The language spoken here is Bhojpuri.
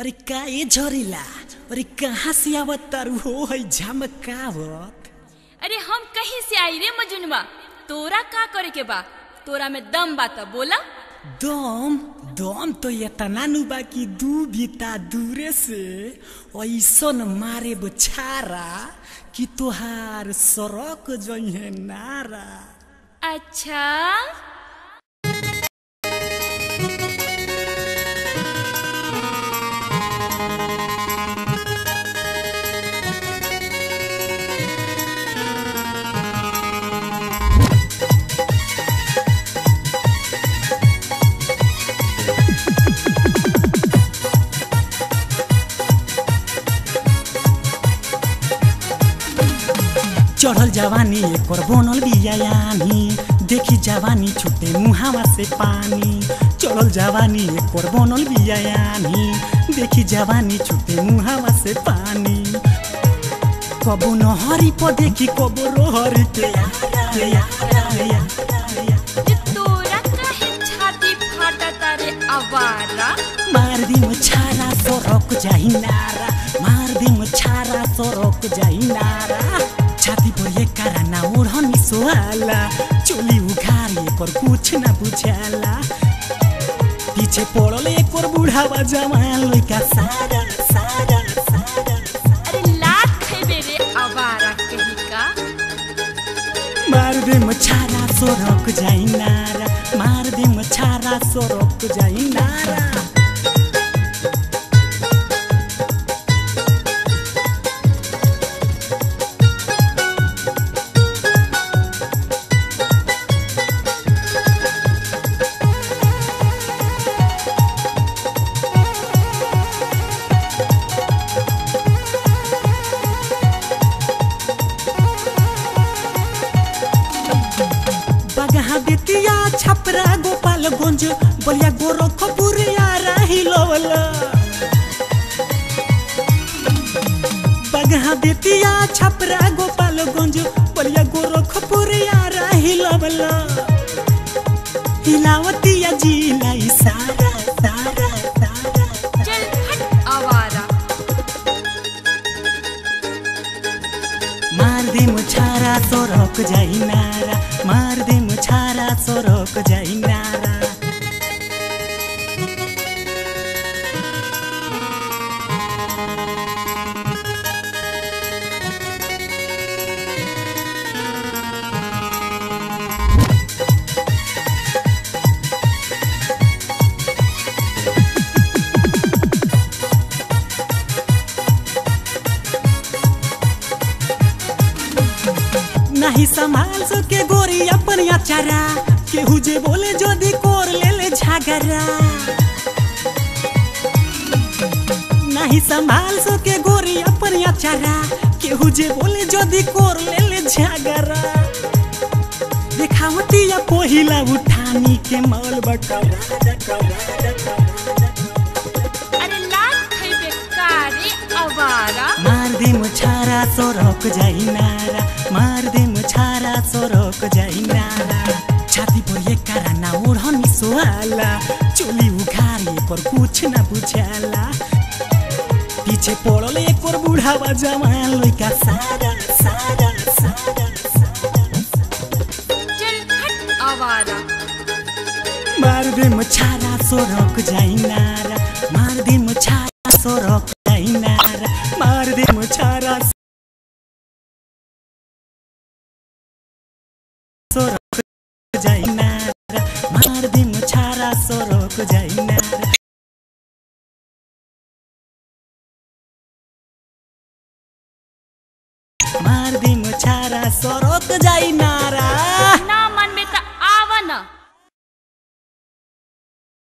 अरे का ये झोरीला, अरे कहाँ से आवत तारू हो है झमकावत? अरे हम कहीं से आई रे मजनुआ, तोरा का करे के बा? तोरा में दम बा त बोला। दम दम तो इतना नु बा कि दू बीता दूरे से ऐसन मारे बछारा कि तोहार सरक जइहे नारा। अच्छा चढ़ल जवानी एक और बनल बियायानी, देखी जवानी छुटे मुहावा से पानी। चढ़ल जवानी एक और बनल बियायानी, देखी जवानी छुटे मुहावा से पानी। कबो नहरी पर देखी कबो रोहरी के तोरा काहे छाती फाटता रे आवारा? मार दी मुछारा सरक जाही नारा, मार दी मुछारा सरक जाही नारा। छाती पर ये कारा ना ओढ़नी सोहाला, चोली उघारी पर कुछ ना बुझाला। पीछे पड़ल एक और बुढ़ावा जवान लइका सारा सारा सारा। अरे लात खेबे रे आवारा कहीं का। मार दे मछारा सरक जाई नारा, मार दे मछारा सरक जाई नारा। बेतिया छपरा गोपालगंज बलिया गोरखपुर यारा हिलवला। बगहा बेतिया छपरा गोपालगंज बलिया गोरखपुर यारा हिलवला। हिलावतिया जिला सारा सारा सारा। चल हट आवारा। मार दे मुछारा सरक जाई नारा, मार दे मुछारा सरक जाई नारा। नहीं संभाल सके गोरी अपन अचारा, केहू जे बोले जदी कोर ले ले झगड़ा। नहीं संभाल सके गोरी अपन अचारा, केहू जे बोले जदी कोर ले ले झगड़ा। देखावती या पहिला उठानी के मौल बकरा। अरे लात खेबे का रे आवारा? मार दे मुछारा सरक जाई नारा, मार दे मुछारा सरक जाई नारा। छाती पर ये कारा ना ओढ़नी सोहाला, चोली उघारी पर कुछ ना बुझाला। पीछे पड़ल एक और बुढ़ावा जवान लइका सारा सारा सारा सारा। चल हट आवारा। मार दे मुछारा सरक जाई नारा, मार दे मुछारा सरक जाई नारा, मार दे मुछारा सरक जाई नारा, मार दे मुछारा सरक जाई नारा। मार दे मुछारा सरक